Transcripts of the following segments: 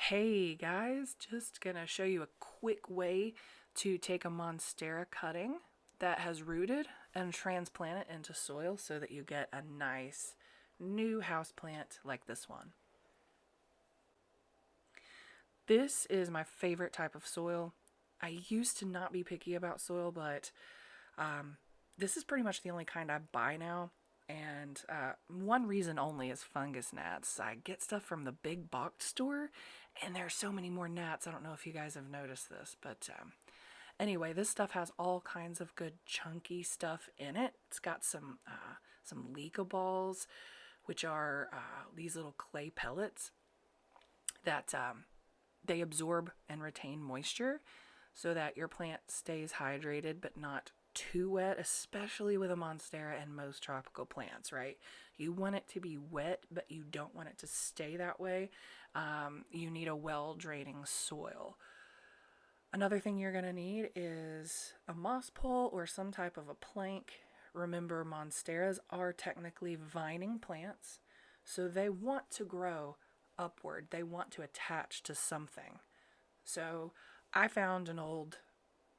Hey guys, just gonna show you a quick way to take a monstera cutting that has rooted and transplant it into soil so that you get a nice new houseplant like this one. This is my favorite type of soil. I used to not be picky about soil, but this is pretty much the only kind I buy now. And one reason only is fungus gnats. I get stuff from the big box store, and there are so many more gnats. I don't know if you guys have noticed this, but anyway, this stuff has all kinds of good chunky stuff in it. It's got some leeka balls, which are these little clay pellets that they absorb and retain moisture so that your plant stays hydrated but not too wet, especially with a monstera and most tropical plants, right? You want it to be wet, but you don't want it to stay that way. You need a well-draining soil. Another thing you're going to need is a moss pole or some type of a plank. Remember, monsteras are technically vining plants, so they want to grow upward. They want to attach to something. So I found an old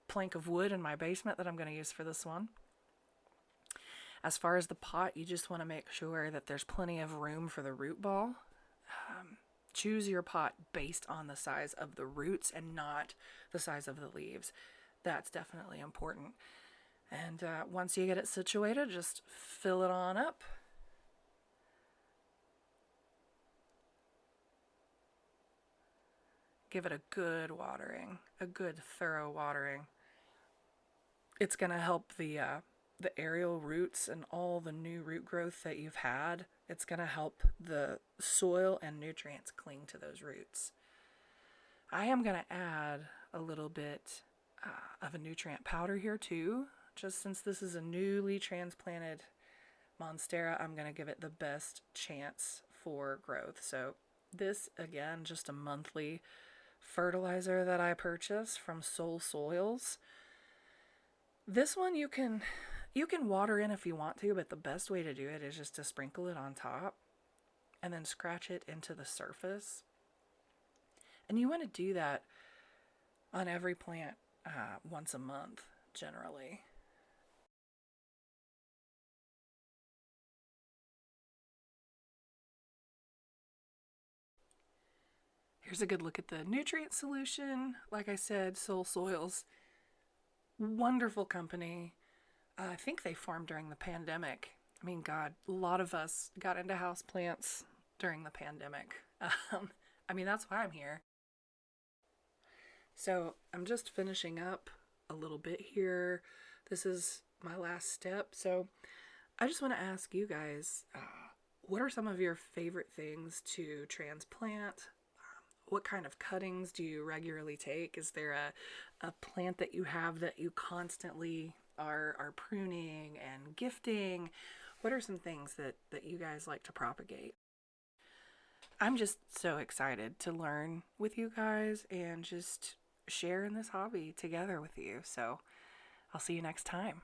plank of wood in my basement that I'm going to use for this one. As far as the pot, you just want to make sure that there's plenty of room for the root ball. Choose your pot based on the size of the roots and not the size of the leaves. That's definitely important. And once you get it situated, just fill it on up. Give it a good watering, a good thorough watering. It's going to help the aerial roots and all the new root growth that you've had. It's going to help the soil and nutrients cling to those roots. I am going to add a little bit of a nutrient powder here too. Just since this is a newly transplanted monstera, I'm going to give it the best chance for growth. So this, again, just a monthly fertilizer that I purchase from Soul Soils. This one you can water in if you want to, but the best way to do it is just to sprinkle it on top and then scratch it into the surface. And you want to do that on every plant once a month, generally. Here's a good look at the nutrient solution. Like I said, Soul Soils, wonderful company. I think they formed during the pandemic. I mean, God, a lot of us got into houseplants during the pandemic. I mean, that's why I'm here. So I'm just finishing up a little bit here. This is my last step. So I just want to ask you guys, what are some of your favorite things to transplant? What kind of cuttings do you regularly take? Is there a plant that you have that you constantly are pruning and gifting? What are some things that you guys like to propagate? I'm just so excited to learn with you guys and just share in this hobby together with you. So I'll see you next time.